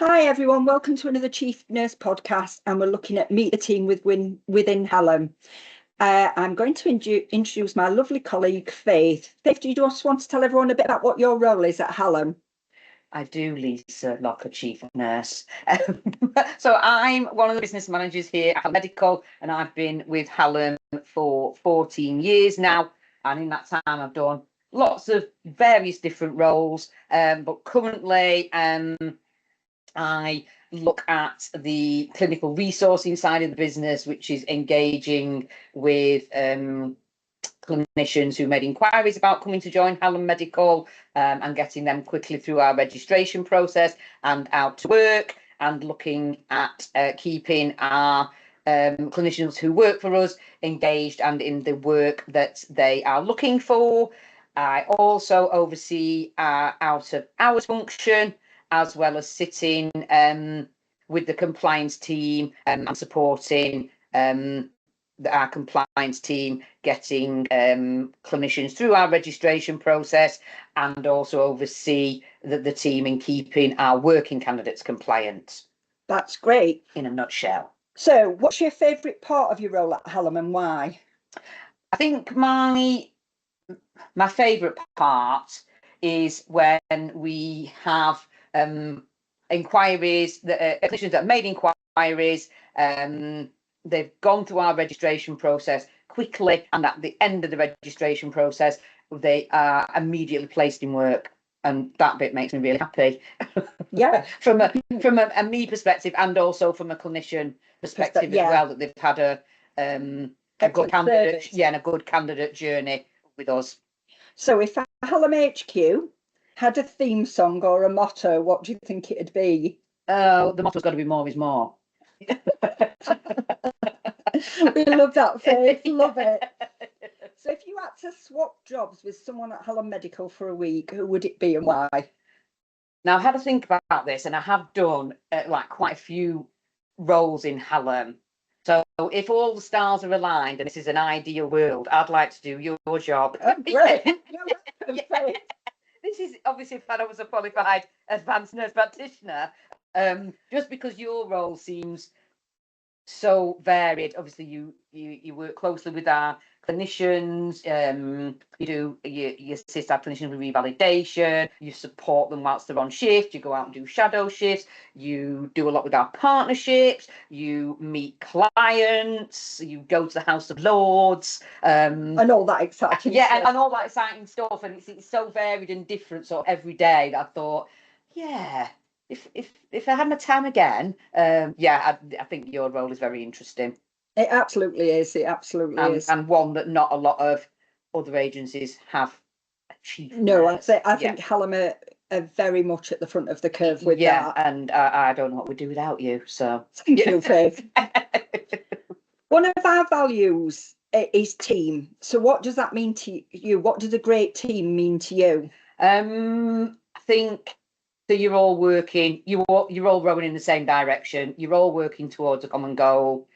Hi everyone, welcome to another Chief Nurse podcast, and we're looking at Meet the Team within Hallam. I'm going to introduce my lovely colleague Faith. Faith, do you just want to tell everyone a bit about what your role is at Hallam? I do, Lisa Locker, Chief Nurse. So I'm one of the business managers here at Hallam Medical, and I've been with Hallam for 14 years now. And in that time, I've done lots of various different roles. But currently, I look at the clinical resourcing side of the business, which is engaging with clinicians who made inquiries about coming to join Hallam Medical, and getting them quickly through our registration process and out to work, and looking at keeping our clinicians who work for us engaged and in the work that they are looking for. I also oversee our out of hours function, as well as sitting with the compliance team and supporting our compliance team getting clinicians through our registration process, and also oversee the team in keeping our working candidates compliant. That's great. In a nutshell. So, what's your favourite part of your role at Hallam and why? I think my favourite part is when we have inquiries, that clinicians that have made inquiries. They've gone through our registration process quickly, and at the end of the registration process, they are immediately placed in work, and that bit makes me really happy. Yeah, from a me perspective, and also from a clinician perspective as well, that they've had a good candidate, and a good candidate journey with us. So, if Hallam HQ had a theme song or a motto, what do you think it'd be? Oh, the motto's got to be more is more. We love that, Faith. Love it. So if you had to swap jobs with someone at Hallam Medical for a week, who would it be and why? Now, I've had to think about this, and I have done like quite a few roles in Hallam. So if all the stars are aligned and this is an ideal world, I'd like to do your job. Oh, great. This is obviously if I was a qualified advanced nurse practitioner, just because your role seems so varied. Obviously, you work closely with our clinicians. You assist our clinicians with revalidation. You support them whilst they're on shift. You go out and do shadow shifts. You do a lot with our partnerships. You meet clients. You go to the House of Lords, and all that exciting stuff. And all that exciting stuff. And it's so varied and different sort of every day that I thought, yeah. If I had my time again, I think your role is very interesting. It absolutely is. It absolutely is. And one that not a lot of other agencies have achieved. No, I think Hallam are very much at the front of the curve with that. And I don't know what we'd do without you. So thank you, Faith. One of our values is team. So what does that mean to you? What does a great team mean to you? I think that you're all working, you're all rowing in the same direction. You're all working towards a common goal.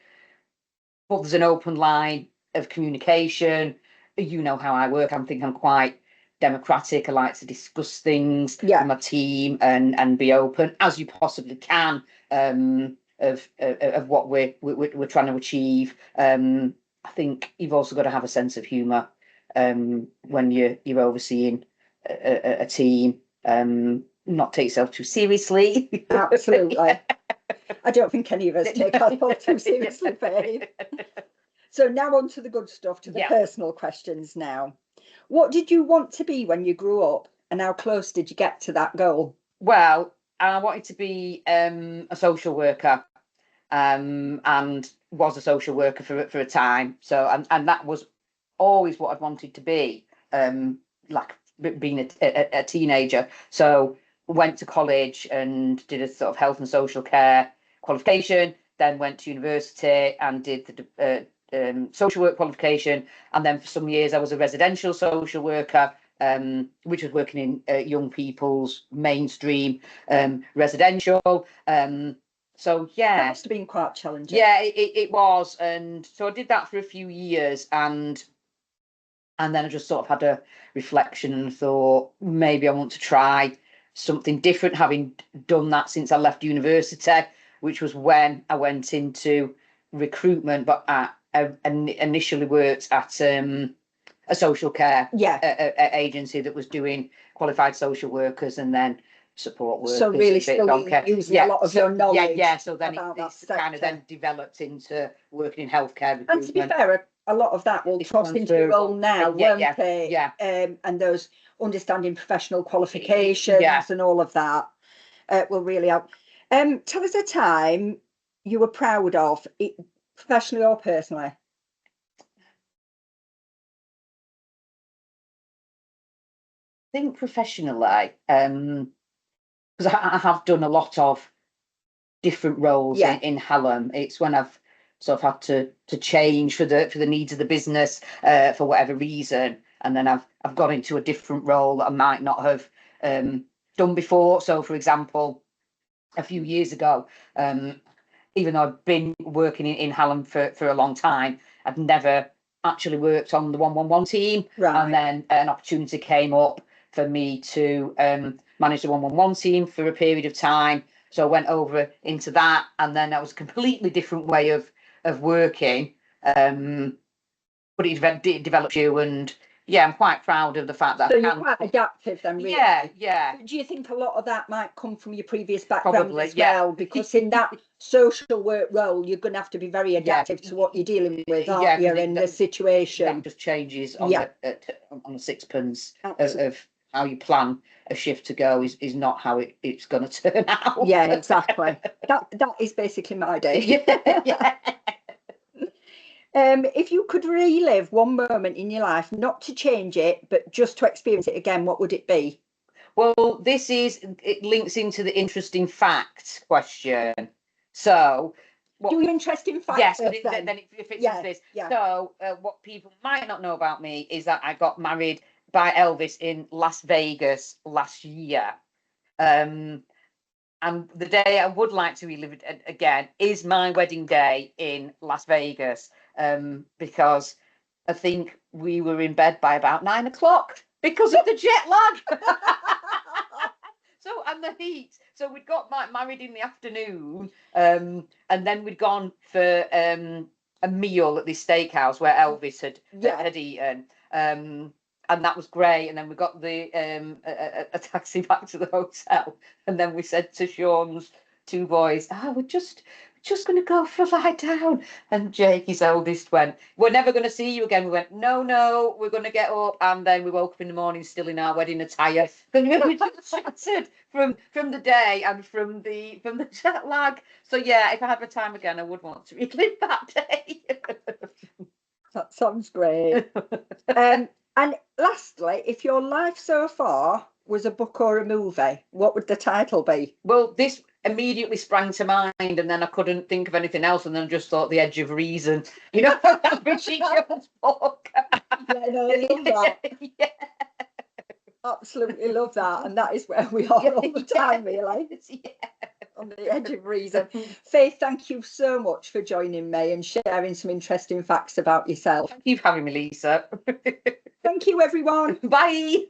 But there's an open line of communication. You know how I work. I think I'm quite democratic. I like to discuss things with my team and be open as you possibly can of what we're trying to achieve. I think you've also got to have a sense of humour when you're overseeing a team. Not take yourself too seriously. Absolutely. I don't think any of us take ourselves too seriously, Faith. So now on to the good stuff, to the personal questions now. What did you want to be when you grew up, and how close did you get to that goal? Well, I wanted to be a social worker, and was a social worker for a time. So and that was always what I'd wanted to be, like being a teenager. So went to college and did a sort of health and social care qualification, then went to university and did the social work qualification, and then for some years I was a residential social worker, which was working in young people's mainstream residential. So that must have been quite challenging. Yeah, it was, and so I did that for a few years, and then I just sort of had a reflection and thought maybe I want to try something different, having done that since I left university, which was when I went into recruitment. But I initially worked at a social care agency that was doing qualified social workers and then support workers. So really still using a lot of your knowledge. So then it's kind of then developed into working in healthcare recruitment. And to be fair, a lot of that will toss into your role now, won't it? Yeah. And those understanding professional qualifications and all of that will really help. Tell us a time you were proud of, professionally or personally. I think professionally, because I have done a lot of different roles in Hallam. It's when I've sort of had to change for the needs of the business for whatever reason, and then I've gone into a different role that I might not have done before. So, for example, a few years ago, even though I've been working in Hallam for a long time, I'd never actually worked on the 111 team, and then an opportunity came up for me to manage the 111 team for a period of time. So I went over into that, and then that was a completely different way of working. But it develops you, and I'm quite proud of the fact that so you're quite adaptive then, really. Yeah. Do you think a lot of that might come from your previous background as well? Because in that social work role, you're going to have to be very adaptive to what you're dealing with, aren't you, in the situation? That just changes on a sixpence of how you plan a shift to go is not how it's going to turn out. Yeah, exactly. that is basically my day. If you could relive one moment in your life, not to change it, but just to experience it again, what would it be? Well, it links into the interesting facts question. So, do you interesting facts? Yes, but then it fits into this. Yeah. So, what people might not know about me is that I got married by Elvis in Las Vegas last year. And the day I would like to relive it again is my wedding day in Las Vegas, because I think we were in bed by about 9 o'clock because of the jet lag. So, and the heat. So we'd got married in the afternoon, and then we'd gone for a meal at this steakhouse where Elvis had eaten. And that was great. And then we got a taxi back to the hotel, and then we said to Sean's two boys, we're just going to go for a lie down. And Jake, his eldest, went, we're never going to see you again. We went, no, we're going to get up. And then we woke up in the morning still in our wedding attire, because we were just shattered from the day and from the jet lag. So if I had my time again, I would want to relive that day. That sounds great. And lastly, if your life so far was a book or a movie, what would the title be? Well, this immediately sprang to mind, and then I couldn't think of anything else, and then just thought The Edge of Reason. You know, that Richie Jones book. Yeah, no, I love that. Absolutely love that, and that is where we are all the time, really. On the edge of reason. Faith, thank you so much for joining me and sharing some interesting facts about yourself. Thank you for having me, Lisa. Thank you, everyone. Bye.